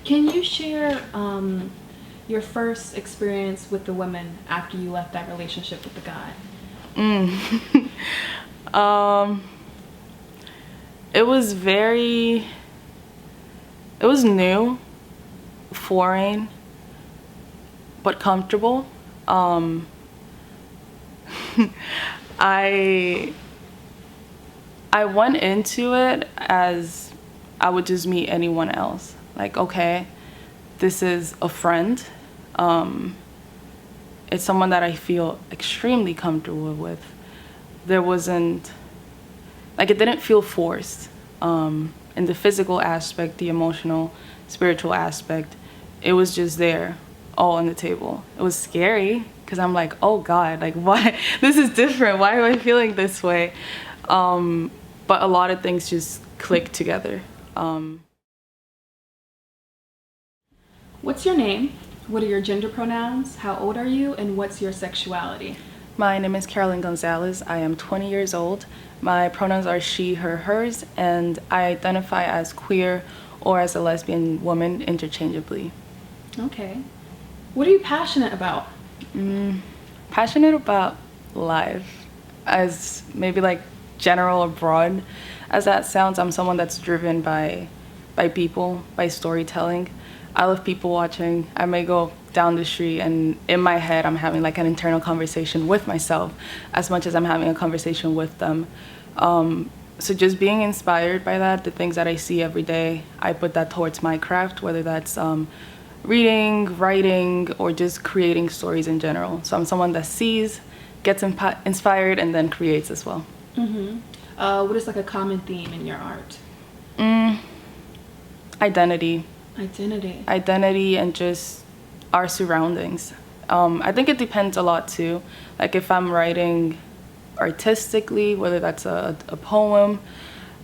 Can you share your first experience with the women after you left that relationship with the guy? Um, it was very, it was new, foreign, but comfortable. I I went into it as I would just meet anyone else. Like, okay, this is a friend. Um, it's someone that I feel extremely comfortable with. There wasn't, like, it didn't feel forced. In the physical aspect, the emotional, spiritual aspect, it was just there, all on the table. It was scary because I'm like, oh God, like, why? This is different. Why am I feeling this way? But a lot of things just clicked together. What's your name? What are your gender pronouns? How old are you? And what's your sexuality? My name is Karol Gonzalez. I am 20 years old. My pronouns are she, her, hers, and I identify as queer or as a lesbian woman interchangeably. Okay. What are you passionate about? Passionate about life, as maybe like general or broad as that sounds. I'm someone that's driven by people, by storytelling. I love people watching. I may go down the street and in my head I'm having like an internal conversation with myself as much as I'm having a conversation with them. So just being inspired by that, the things that I see every day, I put that towards my craft, whether that's reading, writing, or just creating stories in general. So I'm someone that sees, gets inspired, and then creates as well. What is like a common theme in your art? Identity. Identity. And just our surroundings. I think it depends a lot too. Like if I'm writing artistically, whether that's a poem,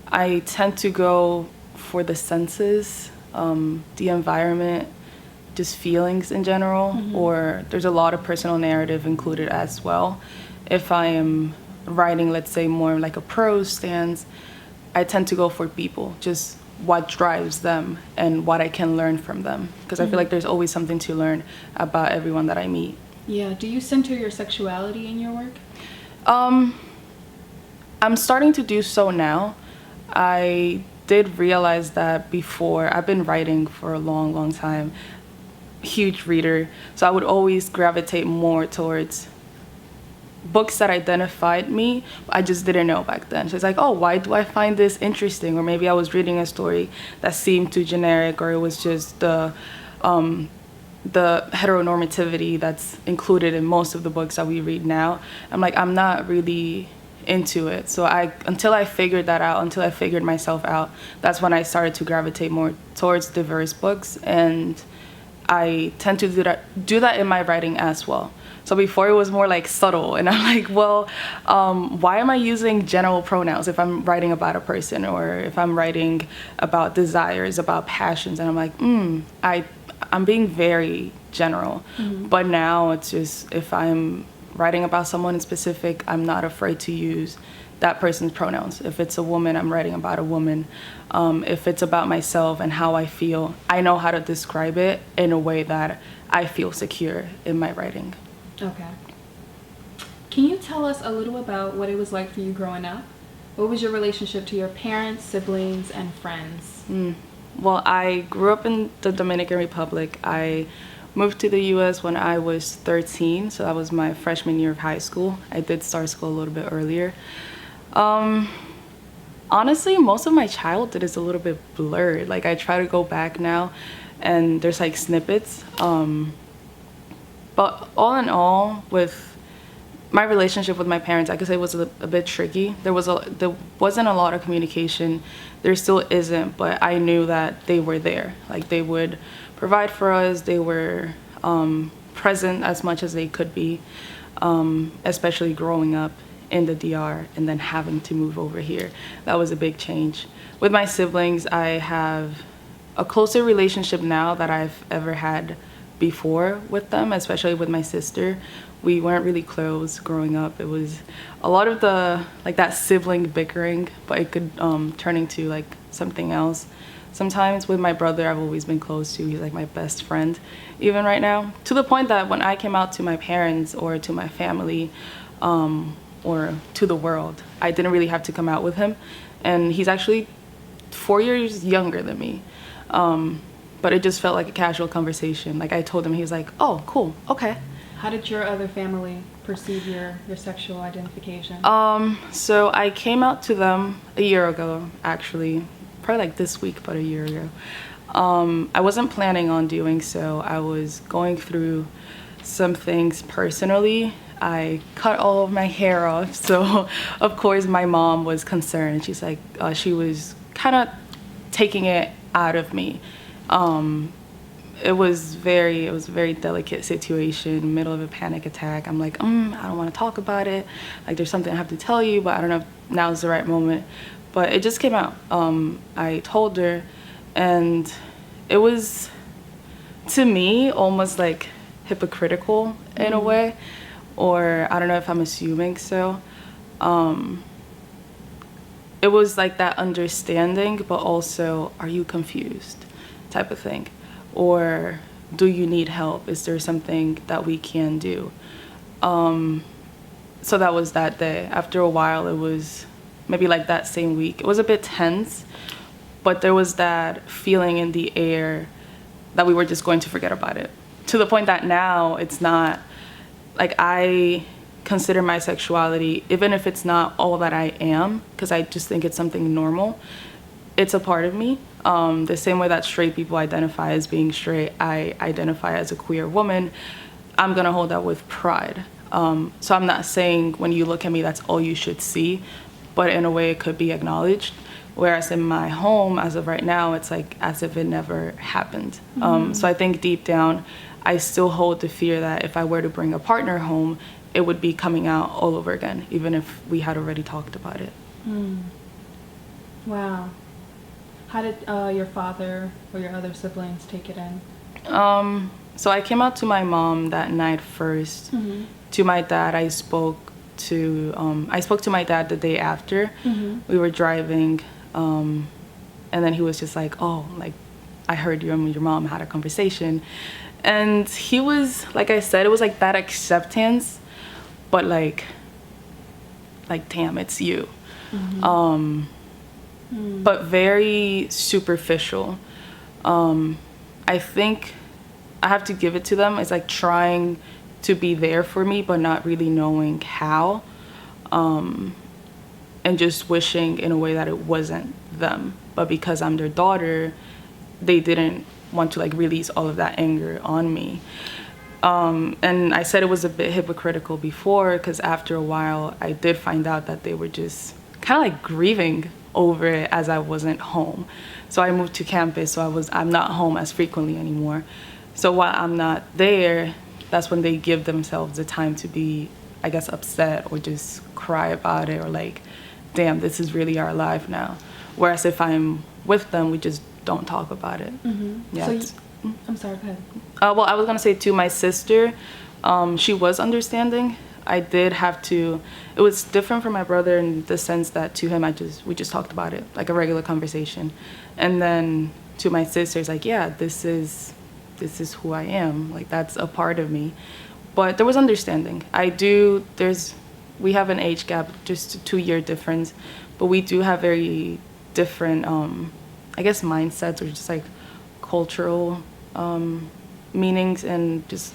I tend to go for the senses, the environment, just feelings in general, or there's a lot of personal narrative included as well. If I am writing, let's say, more like a prose stance, I tend to go for people, just what drives them and what I can learn from them. Because I feel like there's always something to learn about everyone that I meet. Yeah. Do you center your sexuality in your work? I'm starting to do so now. I did realize that before. I've been writing for a long, long time. Huge reader. So I would always gravitate more towards books that identified me. I just didn't know back then. So it's like, oh, why do I find this interesting? Or maybe I was reading a story that seemed too generic, or it was just the heteronormativity that's included in most of the books that we read now. I'm like, I'm not really into it. So until I figured that out, until I figured myself out, that's when I started to gravitate more towards diverse books. And I tend to do that in my writing as well. So before it was more like subtle, and I'm like, well, why am I using general pronouns if I'm writing about a person, or if I'm writing about desires, about passions? And I'm like, I'm being very general. But now it's just, if I'm writing about someone in specific, I'm not afraid to use that person's pronouns. If it's a woman, I'm writing about a woman. If it's about myself and how I feel, I know how to describe it in a way that I feel secure in my writing. Okay. Can you tell us a little about what it was like for you growing up? What was your relationship to your parents, siblings, and friends? Well, I grew up in the Dominican Republic. I moved to the U.S. when I was 13, so that was my freshman year of high school. I did start school a little bit earlier. Honestly, most of my childhood is a little bit blurred. Like, I try to go back now, and there's like snippets. But all in all, with my relationship with my parents, I could say it was a bit tricky. There wasn't a lot of communication. There still isn't, but I knew that they were there. Like, they would provide for us. They were present as much as they could be, especially growing up in the DR and then having to move over here. That was a big change. With my siblings, I have a closer relationship now that I've ever had before with them, especially with my sister. We weren't really close growing up. It was a lot of the, like, that sibling bickering, but it could turn into like something else. sometimes. With my brother, I've always been close to. He's like my best friend, even right now. To the point that when I came out to my parents or to my family, or to the world, I didn't really have to come out with him. And he's actually 4 years younger than me. But it just felt like a casual conversation. Like I told him, he was like, oh, cool, okay. How did your other family perceive your sexual identification? So I came out to them a year ago, actually. Probably like this week, but a year ago. I wasn't planning on doing so. I was going through some things personally. I cut all of my hair off, so of course my mom was concerned. She's like, she was kind of taking it out of me. It was a very delicate situation, middle of a panic attack. I'm like, I don't want to talk about it. Like there's something I have to tell you, but I don't know if now's the right moment. But it just came out. I told her, and it was, to me, almost like hypocritical in a way, or I don't know if I'm assuming so. It was like that understanding, but also, are you confused type of thing? Or do you need help? Is there something that we can do? So that was that day. After a while, it was maybe like that same week. It was a bit tense, but there was that feeling in the air that we were just going to forget about it. To the point that now it's not, like I consider my sexuality, even if it's not all that I am, because I just think it's something normal, it's a part of me. The same way that straight people identify as being straight, I identify as a queer woman. I'm gonna hold that with pride. So I'm not saying when you look at me, that's all you should see, but in a way it could be acknowledged. Whereas in my home, as of right now, it's like as if it never happened. So I think deep down, I still hold the fear that if I were to bring a partner home, it would be coming out all over again, even if we had already talked about it. Wow. How did your father or your other siblings take it in? So I came out to my mom that night first. To my dad, I spoke to my dad the day after. We were driving, and then he was just like, oh, like, I heard you and your mom had a conversation. And he was, like I said, it was like that acceptance, but like damn, it's you. But very superficial. I think I have to give it to them. It's like trying to be there for me, but not really knowing how. And just wishing in a way that it wasn't them. But because I'm their daughter, they didn't want to like release all of that anger on me. And I said it was a bit hypocritical before, because after a while I did find out that they were just kind of like grieving over it as I wasn't home. So I moved to campus, so I'm not home as frequently anymore. So while I'm not there, that's when they give themselves the time to be, I guess, upset or just cry about it, or like, damn, this is really our life now. Whereas if I'm with them, we just don't talk about it. Yeah. So I'm sorry, go ahead. Well, I was gonna say to my sister, she was understanding. I did have to. It was different from my brother in the sense that to him, we just talked about it like a regular conversation, and then to my sister, it's like, yeah, this is who I am. Like that's a part of me. But there was understanding. We have an age gap, just a 2-year difference, but we do have very different, I guess, mindsets, or just like cultural meanings, and just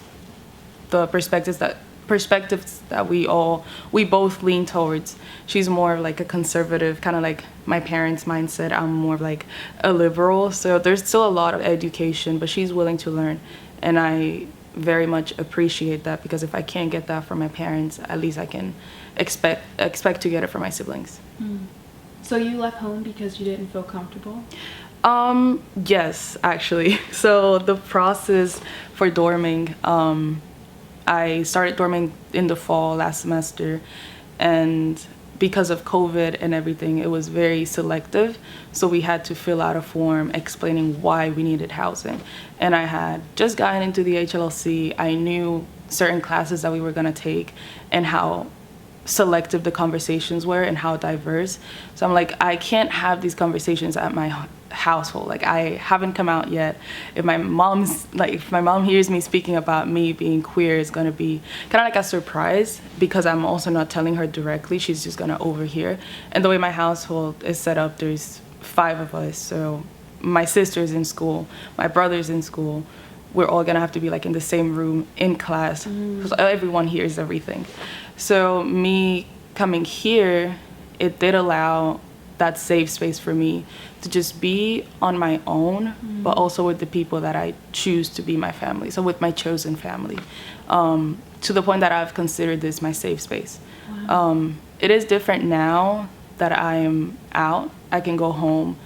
the perspectives that we both lean towards. She's more like a conservative, kind of like my parents' mindset. I'm more like a liberal. So there's still a lot of education, but she's willing to learn, and I very much appreciate that, because if I can't get that from my parents, at least I can expect to get it from my siblings. So you left home because you didn't feel comfortable? Yes, actually. So the process for dorming, I started dorming in the fall last semester, and because of COVID and everything, it was very selective. So we had to fill out a form explaining why we needed housing. And I had just gotten into the HLLC. I knew certain classes that we were gonna take and how selective the conversations were and how diverse. So I'm like, I can't have these conversations at my household. Like, I haven't come out yet. If my mom hears me speaking about me being queer, it's gonna be kind of like a surprise, because I'm also not telling her directly. She's just gonna overhear. And the way my household is set up, there's 5 of us. So my sister's in school, my brother's in school. We're all gonna have to be like in the same room in class, because everyone hears everything. So me coming here, it did allow that safe space for me to just be on my own, but also with the people that I choose to be my family. So with my chosen family, to the point that I've considered this my safe space. Wow. It is different now that I am out. I can go home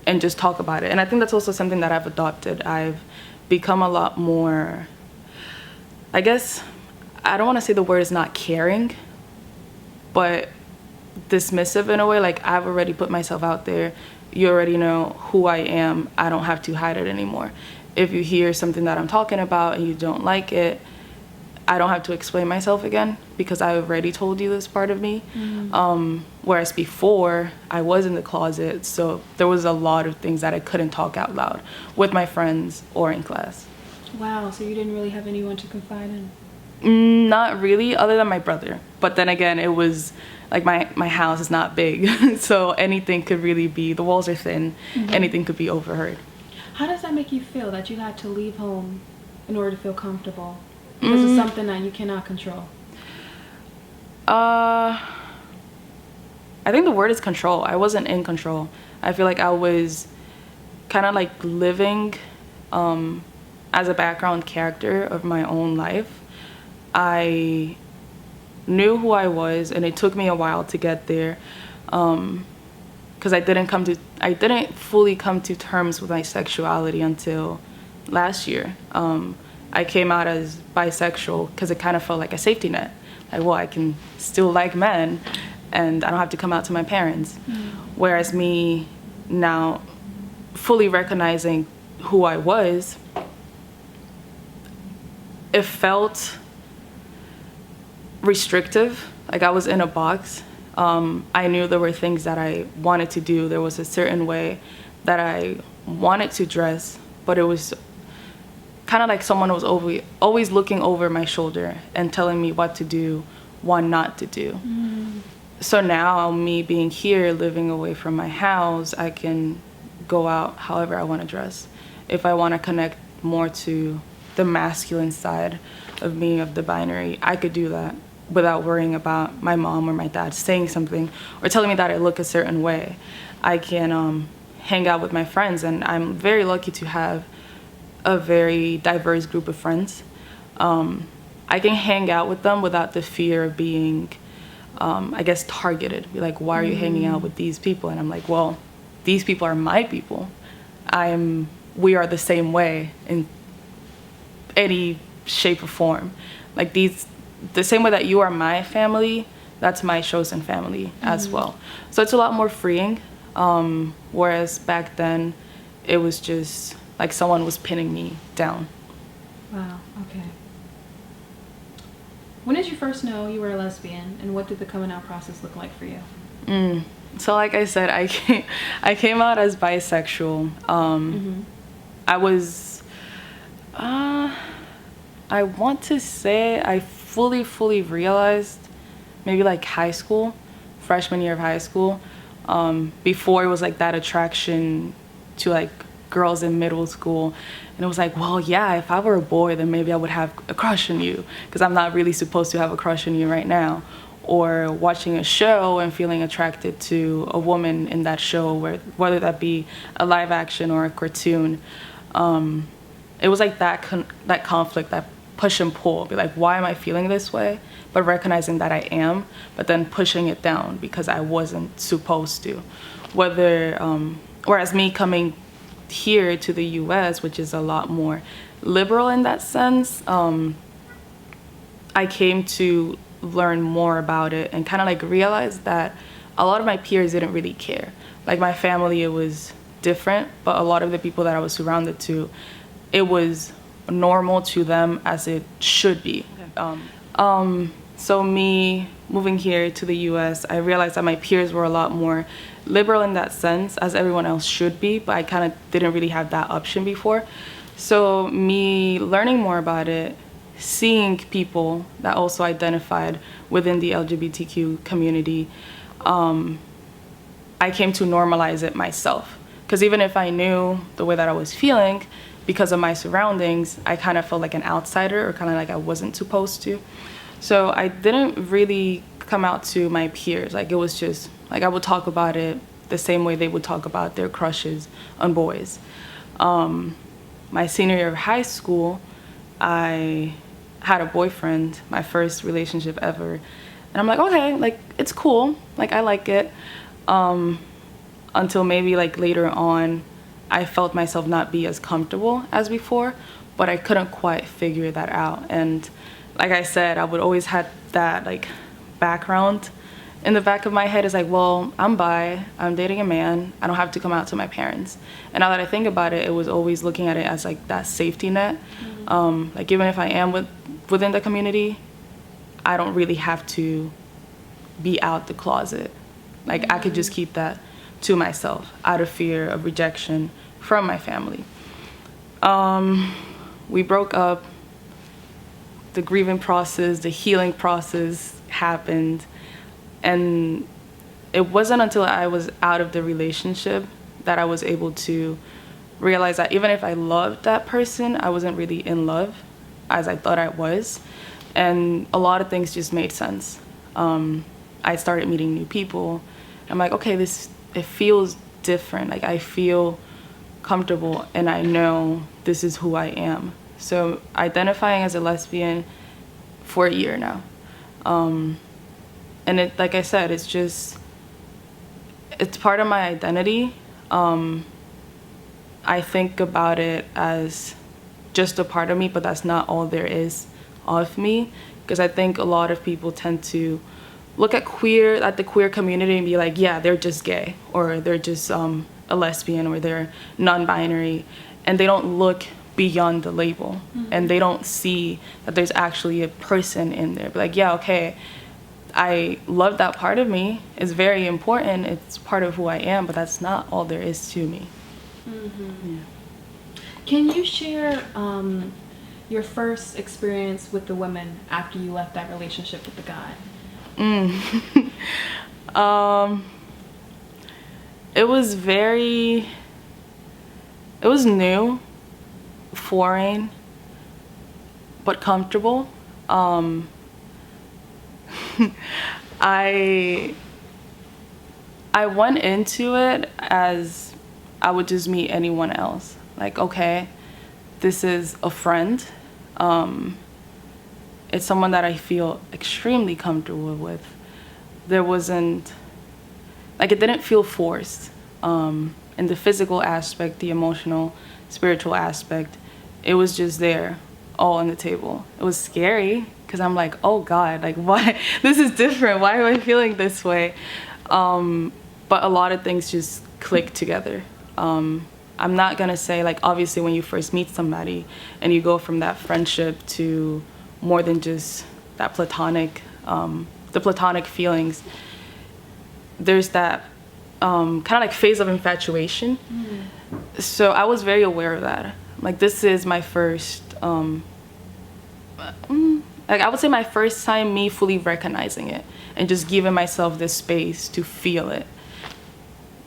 and just talk about it. And I think that's also something that I've adopted. I've become a lot more, I guess, I don't want to say the word is not caring, but dismissive in a way. Like, I've already put myself out there. You already know who I am. I don't have to hide it anymore. If you hear something that I'm talking about and you don't like it, I don't have to explain myself again, because I already told you this part of me. Whereas before, I was in the closet, so there was a lot of things that I couldn't talk out loud with my friends or in class. Wow, so you didn't really have anyone to confide in? Not really, other than my brother. But then again, it was like my house is not big, so anything could really be, the walls are thin, anything could be overheard. How does that make you feel, that you had to leave home in order to feel comfortable? Because it's something that you cannot control. I think the word is control. I wasn't in control. I feel like I was kind of like living as a background character of my own life. I knew who I was, and it took me a while to get there, because I didn't fully come to terms with my sexuality until last year. I came out as bisexual because it kind of felt like a safety net. Like, well, I can still like men, and I don't have to come out to my parents. Whereas me now fully recognizing who I was, it felt restrictive. Like, I was in a box. I knew there were things that I wanted to do. There was a certain way that I wanted to dress, but it was kind of like someone was always looking over my shoulder and telling me what to do, what not to do. So now, me being here, living away from my house, I can go out however I want to dress. If I want to connect more to the masculine side of me, of the binary, I could do that without worrying about my mom or my dad saying something or telling me that I look a certain way. I can hang out with my friends, and I'm very lucky to have a very diverse group of friends. I can hang out with them without the fear of being, I guess, targeted. Be like, why are you hanging out with these people? And I'm like, well, these people are my people. We are the same way in any shape or form. Like, the same way that you are my family, that's my chosen family as well. So it's a lot more freeing. Whereas back then, it was just like someone was pinning me down. Wow, okay. When did you first know you were a lesbian, and what did the coming out process look like for you? So like I said, I came out as bisexual. I was, I want to say I fully realized maybe like high school, freshman year of high school. Before, it was like that attraction to like girls in middle school, and it was like, well, yeah, if I were a boy, then maybe I would have a crush on you, because I'm not really supposed to have a crush on you right now. Or watching a show and feeling attracted to a woman in that show, whether that be a live action or a cartoon. It was like that conflict, that push and pull. Be like, why am I feeling this way? But recognizing that I am, but then pushing it down because I wasn't supposed to. Whereas me coming here to the US, which is a lot more liberal in that sense, I came to learn more about it and kind of like realize that a lot of my peers didn't really care. Like, my family, it was different, but a lot of the people that I was surrounded to, it was normal to them as it should be. So me moving here to the US, I realized that my peers were a lot more liberal in that sense, as everyone else should be, but I kind of didn't really have that option before. So me learning more about it, seeing people that also identified within the LGBTQ community, I came to normalize it myself. Because even if I knew the way that I was feeling, because of my surroundings, I kind of felt like an outsider, or kind of like I wasn't supposed to. So I didn't really come out to my peers. Like, it was just, like, I would talk about it the same way they would talk about their crushes on boys. My senior year of high school, I had a boyfriend, my first relationship ever. And I'm like, okay, like, it's cool. Like, I like it. Until maybe, like, later on, I felt myself not be as comfortable as before, but I couldn't quite figure that out. And like I said, I would always have that, like, background in the back of my head is like, well, I'm bi, I'm dating a man, I don't have to come out to my parents. And now that I think about it, it was always looking at it as, like, that safety net. Like, even if I am within the community, I don't really have to be out the closet. Like, I could just keep that to myself out of fear of rejection from my family. We broke up. The grieving process, the healing process happened. And it wasn't until I was out of the relationship that I was able to realize that even if I loved that person, I wasn't really in love as I thought I was. And a lot of things just made sense. I started meeting new people. I'm like, okay, it feels different. Like, I feel comfortable and I know this is who I am. So identifying as a lesbian for a year now. And it, like I said, it's part of my identity. I think about it as just a part of me, but that's not all there is of me. Because I think a lot of people tend to look at the queer community and be like, yeah, they're just gay, or they're just a lesbian, or they're non-binary, and they don't look beyond the label. And they don't see that there's actually a person in there. But like, yeah, okay, I love that part of me. It's very important. It's part of who I am, but that's not all there is to me. Yeah. Can you share your first experience with the women after you left that relationship with the guy? It was new, foreign, but comfortable. I went into it as I would just meet anyone else. Like, okay, this is a friend. It's someone that I feel extremely comfortable with. There wasn't, like, it didn't feel forced. In the physical aspect, the emotional, spiritual aspect, it was just there, all on the table. It was scary, because I'm like, oh God, like, why? This is different. Why am I feeling this way? But a lot of things just clicked together. I'm not gonna say, like, obviously when you first meet somebody and you go from that friendship to more than just that platonic, the platonic feelings, there's that kind of like phase of infatuation. So I was very aware of that. Like, this is my first, like, I would say my first time me fully recognizing it and just giving myself this space to feel it.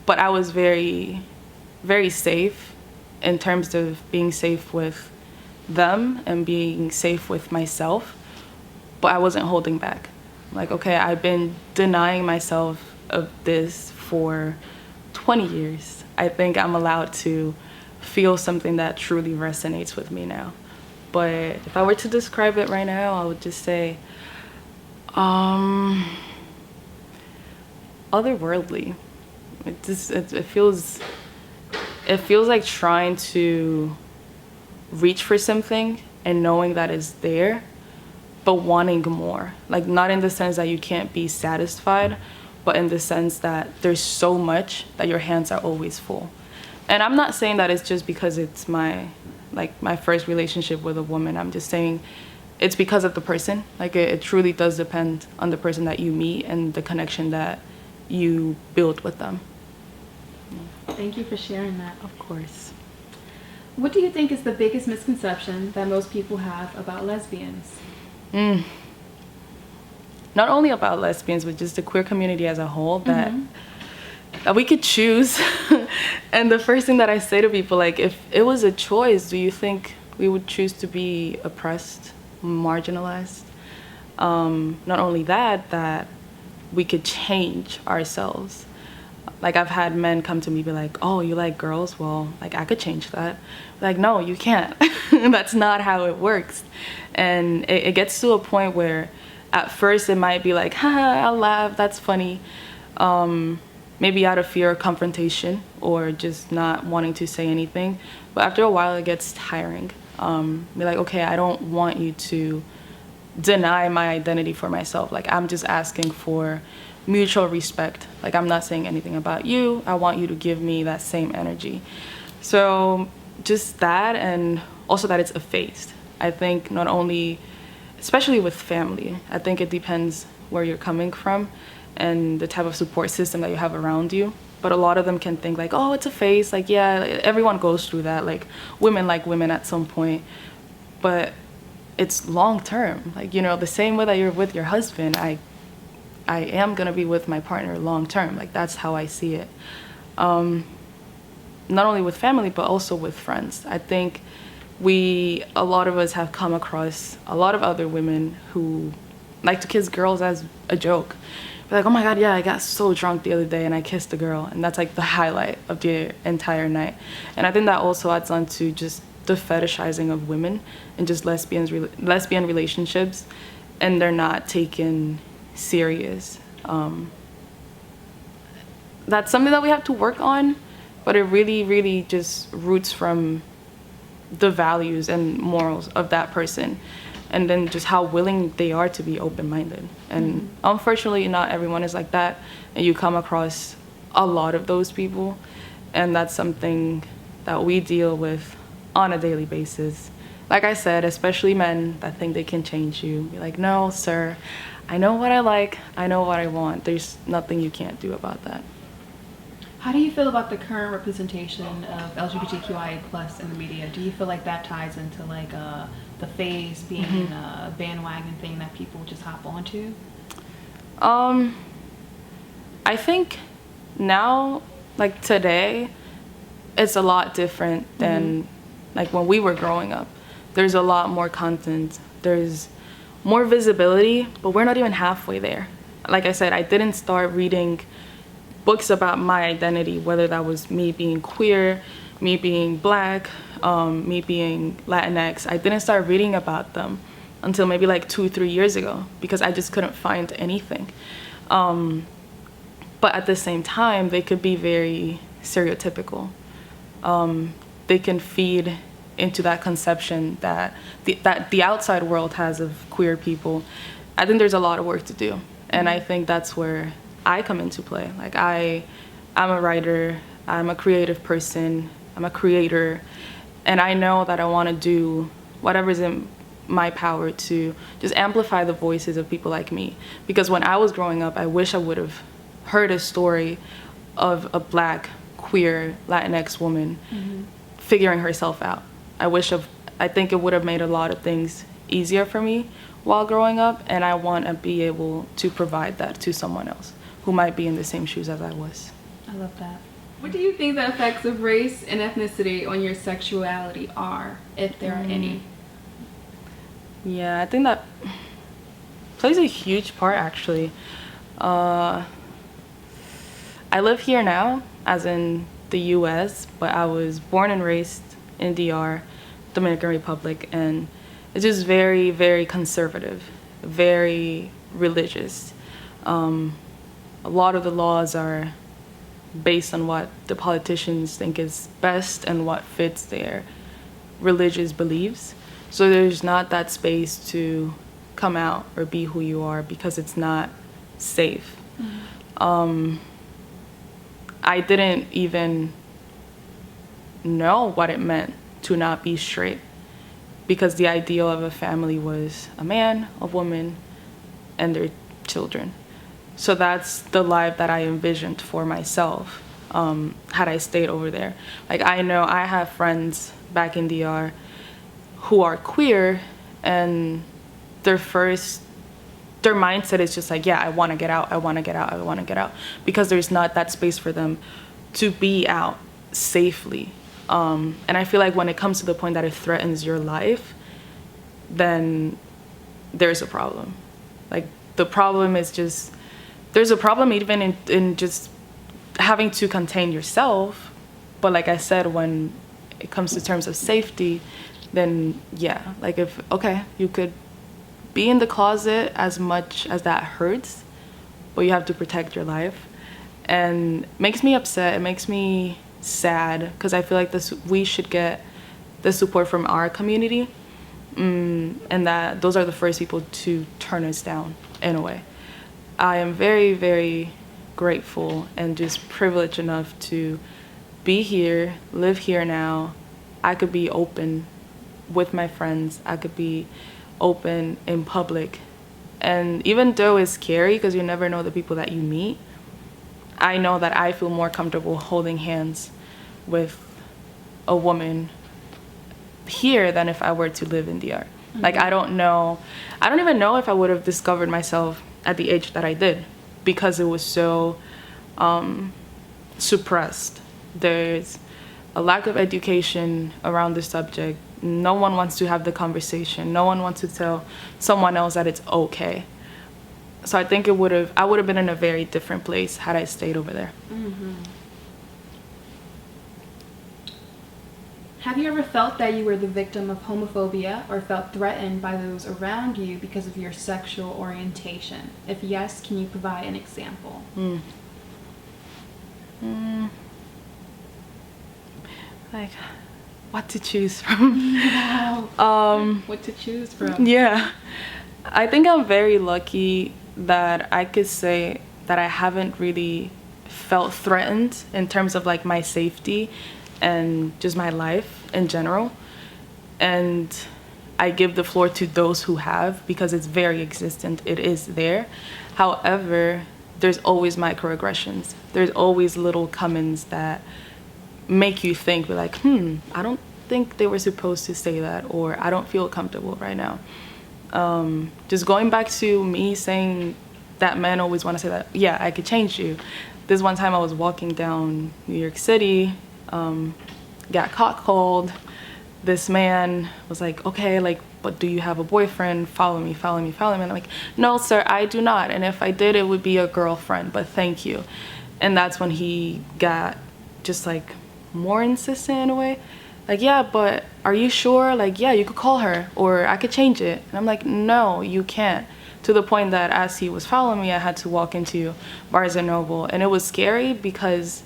But I was very, very safe in terms of being safe with them and being safe with myself, but I wasn't holding back. Like, okay, I've been denying myself of this for 20 years. I think I'm allowed to feel something that truly resonates with me now. But if I were to describe it right now, I would just say otherworldly. It feels like trying to reach for something and knowing that it's there, but wanting more. Like, not in the sense that you can't be satisfied, but in the sense that there's so much that your hands are always full. And I'm not saying that it's just because it's my first relationship with a woman. I'm just saying it's because of the person. Like, it truly does depend on the person that you meet and the connection that you build with them. Thank you for sharing that. Of course. What do you think is the biggest misconception that most people have about lesbians? Not only about lesbians, but just the queer community as a whole, that we could choose. And the first thing that I say to people, like, if it was a choice, do you think we would choose to be oppressed, marginalized? Not only that we could change ourselves. Like, I've had men come to me be like, oh, you like girls? Well, like, I could change that. Like, no, you can't. That's not how it works. And it gets to a point where at first it might be like, haha, I'll laugh, that's funny. Maybe out of fear of confrontation or just not wanting to say anything. But after a while, it gets tiring. Be like, okay, I don't want you to deny my identity for myself. Like, I'm just asking for mutual respect. Like, I'm not saying anything about you. I want you to give me that same energy. So just that, and also that it's effaced. I think not only, especially with family, I think it depends where you're coming from and the type of support system that you have around you. But a lot of them can think like, oh, it's a phase. Like, yeah, everyone goes through that. Like women at some point. But it's long term. Like, you know, the same way that you're with your husband, I am gonna be with my partner long term. Like, that's how I see it. Not only with family, but also with friends. I think a lot of us have come across a lot of other women who like to kiss girls as a joke. They're like, oh my God, yeah, I got so drunk the other day and I kissed a girl. And that's like the highlight of the entire night. And I think that also adds on to just the fetishizing of women and just lesbian relationships. And they're not taken serious. That's something that we have to work on, but it really, really just roots from the values and morals of that person, and then just how willing they are to be open-minded. And unfortunately, not everyone is like that, and you come across a lot of those people, and that's something that we deal with on a daily basis. Like I said, especially men that think they can change you. Be like, no, sir, I know what I like, I know what I want. There's nothing you can't do about that. How do you feel about the current representation of LGBTQIA plus in the media? Do you feel like that ties into like the phase being a bandwagon thing that people just hop onto? I think now, like today, it's a lot different than like when we were growing up. There's a lot more content. There's more visibility, but we're not even halfway there. Like I said, I didn't start reading books about my identity, whether that was me being queer, me being Black, me being Latinx. I didn't start reading about them until maybe like 2-3 years ago, because I just couldn't find anything. But at the same time, they could be very stereotypical. They can feed into that conception that the outside world has of queer people. I think there's a lot of work to do, and I think that's where I come into play. Like, I'm a writer, I'm a creative person, I'm a creator, and I know that I want to do whatever's in my power to just amplify the voices of people like me. Because when I was growing up, I wish I would have heard a story of a Black, queer, Latinx woman figuring herself out. I think it would have made a lot of things easier for me while growing up, and I want to be able to provide that to someone else who might be in the same shoes as I was. I love that. What do you think the effects of race and ethnicity on your sexuality are, if there are any? Yeah, I think that plays a huge part, actually. I live here now, as in the US, but I was born and raised in DR, Dominican Republic, and it's just very, very conservative, very religious. A lot of the laws are based on what the politicians think is best and what fits their religious beliefs. So there's not that space to come out or be who you are because it's not safe. I didn't even know what it meant to not be straight, because the ideal of a family was a man, a woman, and their children. So that's the life that I envisioned for myself. had I stayed over there. Like, I know I have friends back in DR who are queer, and their mindset is just like, yeah, I want to get out, I want to get out, I want to get out, because there's not that space for them to be out safely. And I feel like when it comes to the point that it threatens your life, then there's a problem. Like, the problem is just, there's a problem even in just having to contain yourself. But like I said, when it comes to terms of safety, then yeah, like if, okay, you could be in the closet as much as that hurts, but you have to protect your life. And it makes me upset, it makes me sad, because I feel like we should get the support from our community, and that those are the first people to turn us down in a way. I am very, very grateful and just privileged enough to be here, live here now. I could be open with my friends. I could be open in public. And even though it's scary because you never know the people that you meet, I know that I feel more comfortable holding hands with a woman here than if I were to live in DR. Mm-hmm. Like, I don't even know if I would have discovered myself at the age that I did, because it was so suppressed. There's a lack of education around the subject. No one wants to have the conversation. No one wants to tell someone else that it's okay. So I think I would have been in a very different place had I stayed over there. Mm-hmm. Have you ever felt that you were the victim of homophobia or felt threatened by those around you because of your sexual orientation? If yes, can you provide an example? Like, what to choose from? Wow. What to choose from? Yeah. I think I'm very lucky that I could say that I haven't really felt threatened in terms of like my safety and just my life in general. And I give the floor to those who have, because it's very existent. It is there. However, there's always microaggressions. There's always little come-ins that make you think, like, I don't think they were supposed to say that, or I don't feel comfortable right now. Just going back to me saying that men always want to say that, yeah, I could change you. This one time I was walking down New York City, got caught cold. This man was like, okay, like, but do you have a boyfriend? Follow me, follow me, follow me. And I'm like, no, sir, I do not. And if I did, it would be a girlfriend, but thank you. And that's when he got just like more insistent in a way. Like, yeah, but are you sure? Like, yeah, you could call her, or I could change it. And I'm like, no, you can't. To the point that as he was following me, I had to walk into Barnes & Noble. And it was scary because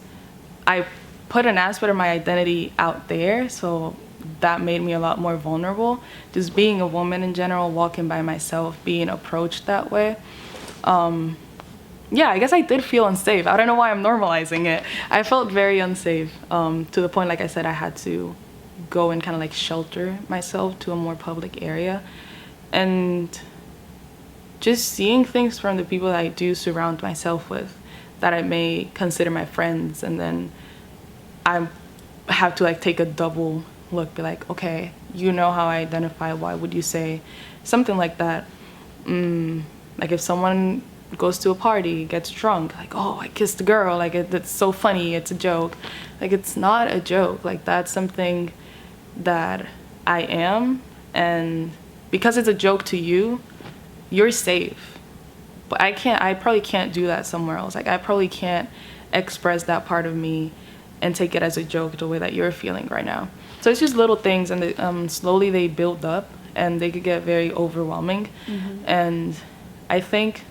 I put an aspect of my identity out there, so that made me a lot more vulnerable. Just being a woman in general, walking by myself, being approached that way. Yeah, I guess I did feel unsafe. I don't know why I'm normalizing it. I felt very unsafe, to the point, like I said, I had to go and kind of like shelter myself to a more public area. And just seeing things from the people that I do surround myself with, that I may consider my friends, and then I have to like take a double look, be like, okay, you know how I identify, why would you say something like that? Like if someone goes to a party, gets drunk, like, oh, I kissed a girl, like it's so funny, it's a joke. Like, it's not a joke. Like, that's something that I am, and because it's a joke to you, you're safe. But I probably can't do that somewhere else. Like, I probably can't express that part of me and take it as a joke the way that you're feeling right now. So it's just little things, and slowly they build up, and they could get very overwhelming. Mm-hmm. And I think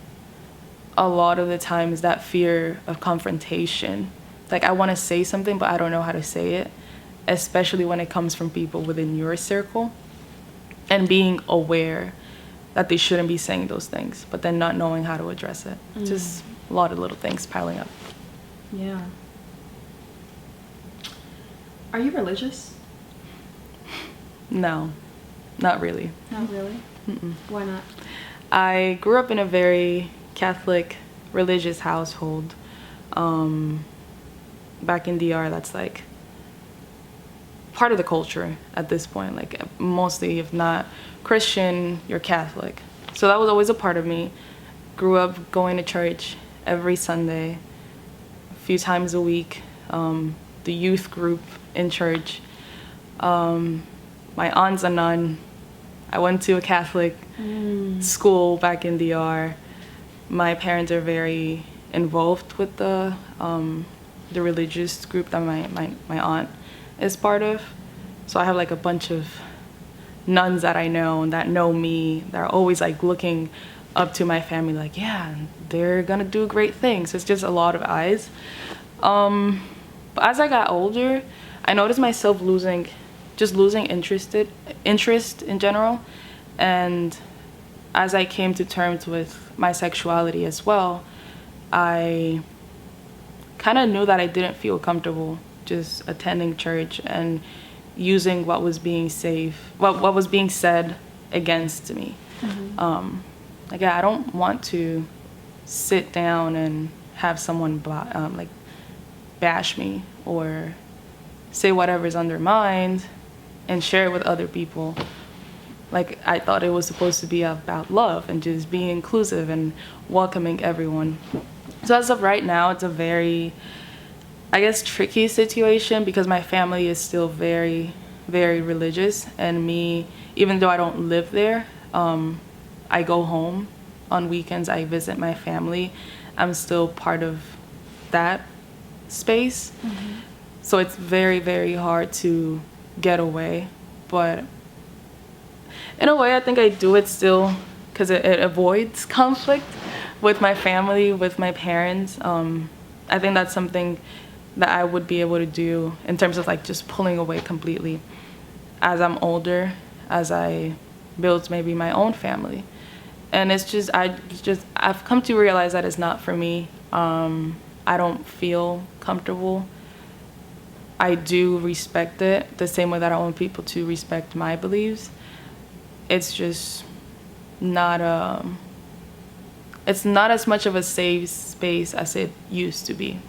a lot of the time is that fear of confrontation. Like, I want to say something, but I don't know how to say it, especially when it comes from people within your circle, and being aware that they shouldn't be saying those things, but then not knowing how to address it. Just a lot of little things piling up. Yeah. Are you religious? No, not really. Not really? Mm-mm. Why not? I grew up in a very Catholic religious household. back in DR, that's like part of the culture at this point. Like mostly, if not Christian, you're Catholic. So that was always a part of me. Grew up going to church every Sunday, a few times a week. The youth group in church. My aunt's a nun. I went to a Catholic school back in DR. My parents are very involved with the religious group that my aunt is part of. So I have like a bunch of nuns that I know and that know me. They're always like looking up to my family like, yeah, they're gonna do great things. It's just a lot of eyes. But as I got older, I noticed myself losing interest in general. And as I came to terms with my sexuality as well, I kind of knew that I didn't feel comfortable just attending church and using what was being what was being said against me. Like, I don't want to sit down and have someone like bash me or say whatever's on their mind and share it with other people. Like, I thought it was supposed to be about love and just being inclusive and welcoming everyone. So as of right now, it's a very, I guess, tricky situation because my family is still very, very religious. And me, even though I don't live there, I go home on weekends, I visit my family. I'm still part of that space. So it's very, very hard to get away. But in a way, I think I do it still because it avoids conflict with my family, with my parents. I think that's something that I would be able to do in terms of like just pulling away completely as I'm older, as I build maybe my own family. And it's just, I've come to realize that it's not for me. I don't feel comfortable. I do respect it the same way that I want people to respect my beliefs. It's just not it's not as much of a safe space as it used to be.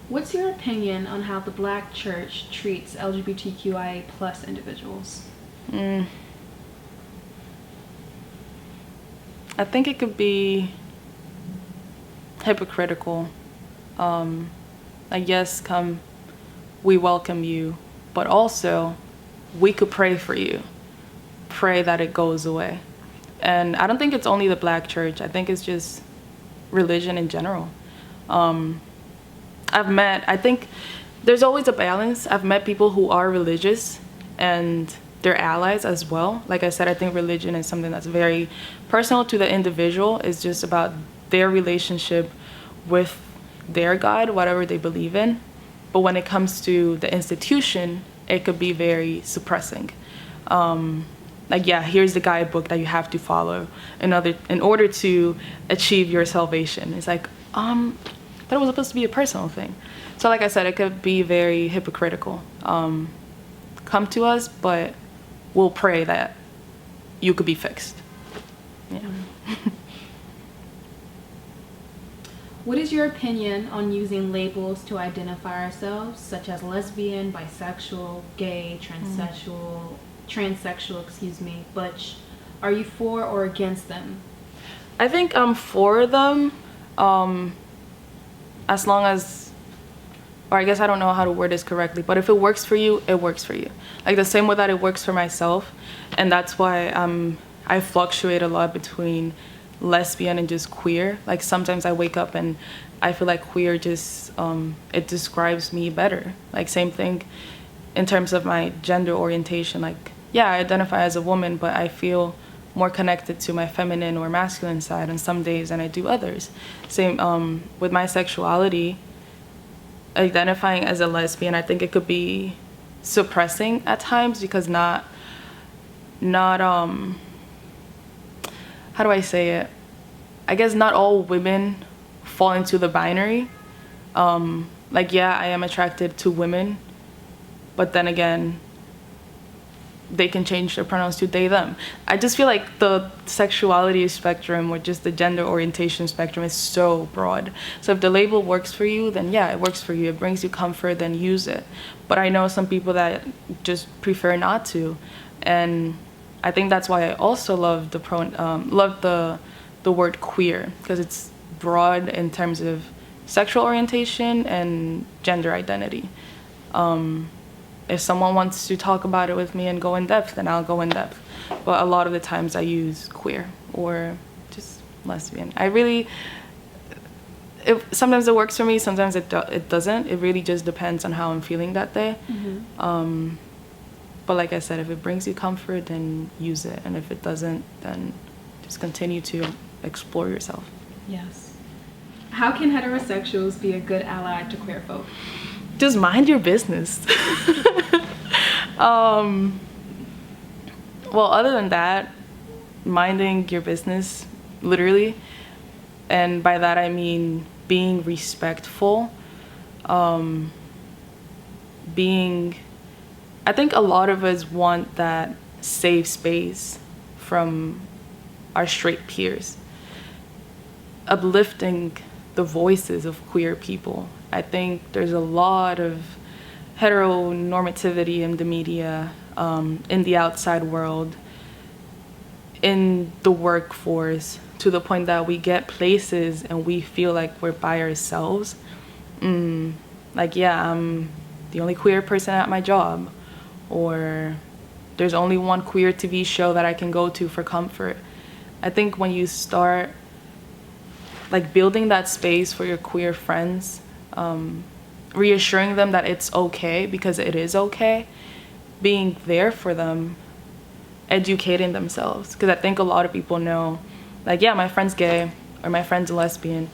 What's your opinion on how the Black church treats LGBTQIA plus individuals? I think it could be hypocritical. Like, yes, come, we welcome you, but also we could pray for you, pray that it goes away. And I don't think it's only the Black church. I think it's just religion in general. I think there's always a balance. I've met people who are religious and they're allies as well. Like I said, I think religion is something that's very personal to the individual. It's just about their relationship with their God, whatever they believe in. But when it comes to the institution, it could be very suppressing. Like, yeah, here's the guidebook that you have to follow in order to achieve your salvation. It's like, I thought it was supposed to be a personal thing. So like I said, it could be very hypocritical. Come to us, but we'll pray that you could be fixed. Yeah. What is your opinion on using labels to identify ourselves, such as lesbian, bisexual, gay, transsexual, butch? Are you for or against them? I think I'm for them, as long as, or I guess I don't know how to word this correctly, but if it works for you, it works for you. Like the same way that it works for myself, and that's why I fluctuate a lot between lesbian and just queer. Like sometimes I wake up and I feel like queer just it describes me better. Like same thing in terms of my gender orientation. Like, yeah, I identify as a woman, but I feel more connected to my feminine or masculine side on some days than I do others. Same with my sexuality, identifying as a lesbian, I think it could be suppressing at times because not how do I say it? I guess not all women fall into the binary. Like, yeah, I am attracted to women, but then again, they can change their pronouns to they, them. I just feel like the sexuality spectrum or just the gender orientation spectrum is so broad. So if the label works for you, then yeah, it works for you. It brings you comfort, then use it. But I know some people that just prefer not to. And I think that's why I also love the word queer, because it's broad in terms of sexual orientation and gender identity. If someone wants to talk about it with me and go in depth, then I'll go in depth. But a lot of the times I use queer or just lesbian. Sometimes it works for me, sometimes it doesn't. It really just depends on how I'm feeling that day. Mm-hmm. But like I said, if it brings you comfort, then use it. And if it doesn't, then just continue to explore yourself. Yes. How can heterosexuals be a good ally to queer folk? Just mind your business. Well, other than that, minding your business, literally, and by that I mean being respectful, I think a lot of us want that safe space from our straight peers, uplifting the voices of queer people. I think there's a lot of heteronormativity in the media, in the outside world, in the workforce, to the point that we get places and we feel like we're by ourselves. Like, yeah, I'm the only queer person at my job, or there's only one queer TV show that I can go to for comfort. I think when you start like building that space for your queer friends, reassuring them that it's okay, because it is okay, being there for them, educating themselves. Because I think a lot of people know, like, yeah, my friend's gay or my friend's a lesbian,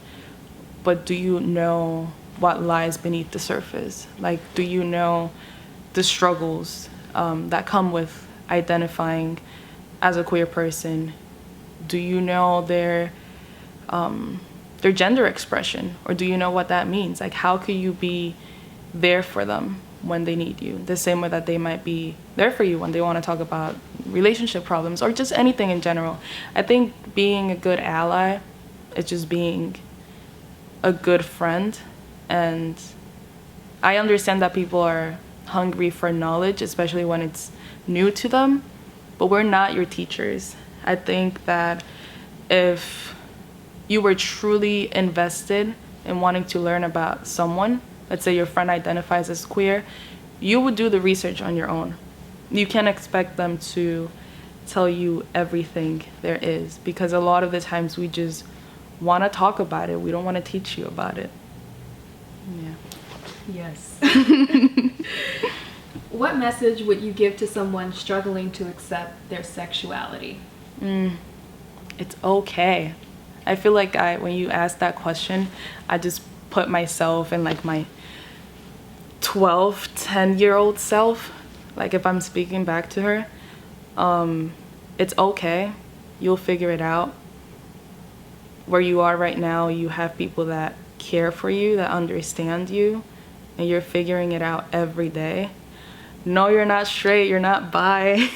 but do you know what lies beneath the surface? Like, do you know the struggles that come with identifying as a queer person? Do you know their gender expression, or do you know what that means? Like, how could you be there for them when they need you, the same way that they might be there for you when they want to talk about relationship problems or just anything in general? I think being a good ally is just being a good friend. And I understand that people are hungry for knowledge, especially when it's new to them, but we're not your teachers. I think that if you were truly invested in wanting to learn about someone, let's say your friend identifies as queer, you would do the research on your own. You can't expect them to tell you everything there is, because a lot of the times we just want to talk about it. We don't want to teach you about it. Yeah. Yes. What message would you give to someone struggling to accept their sexuality? It's okay. I feel like when you ask that question, I just put myself in like my 10-year-old self. Like, if I'm speaking back to her, it's okay. You'll figure it out. Where you are right now, you have people that care for you, that understand you, and you're figuring it out every day. No, you're not straight, you're not bi,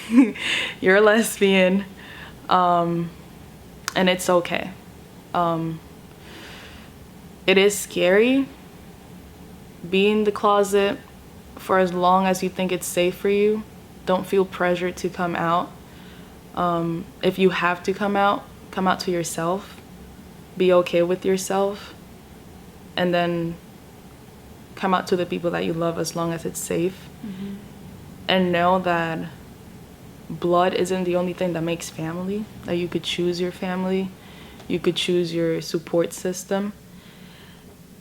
you're a lesbian, and it's okay. It is scary. Be in the closet for as long as you think it's safe for you. Don't feel pressure to come out. If you have to come out to yourself. Be okay with yourself, and then come out to the people that you love as long as it's safe. Mm-hmm. And know that blood isn't the only thing that makes family. That you could choose your family, you could choose your support system,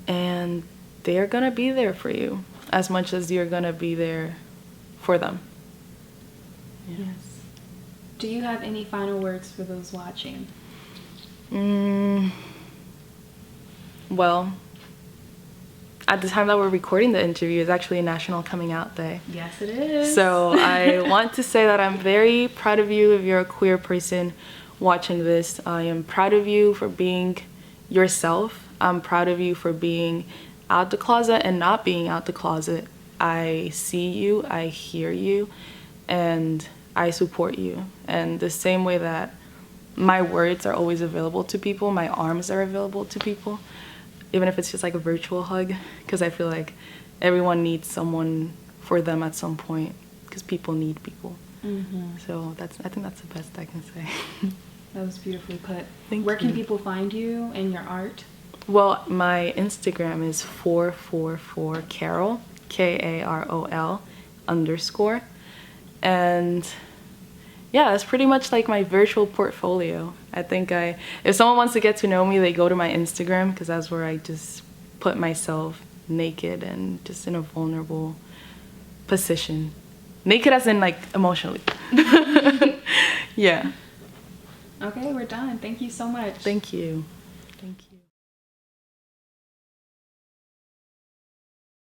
and they're gonna be there for you as much as you're gonna be there for them. Yeah. Yes. Do you have any final words for those watching? Well, at the time that we're recording the interview, is actually a National Coming Out Day. Yes, it is. So I want to say that I'm very proud of you if you're a queer person watching this. I am proud of you for being yourself. I'm proud of you for being out the closet and not being out the closet. I see you, I hear you, and I support you. And the same way that my words are always available to people, my arms are available to people, even if it's just like a virtual hug, because I feel like everyone needs someone for them at some point, because people need people. So I think that's the best I can say. That was beautifully put. Where can people find you and your art? Well, my Instagram is 444 Karol, Karol _ and yeah, that's pretty much like my virtual portfolio. I think if someone wants to get to know me, they go to my Instagram, because that's where I just put myself naked and just in a vulnerable position. Naked as in like emotionally. Yeah. Okay, we're done. Thank you so much. Thank you. Thank you.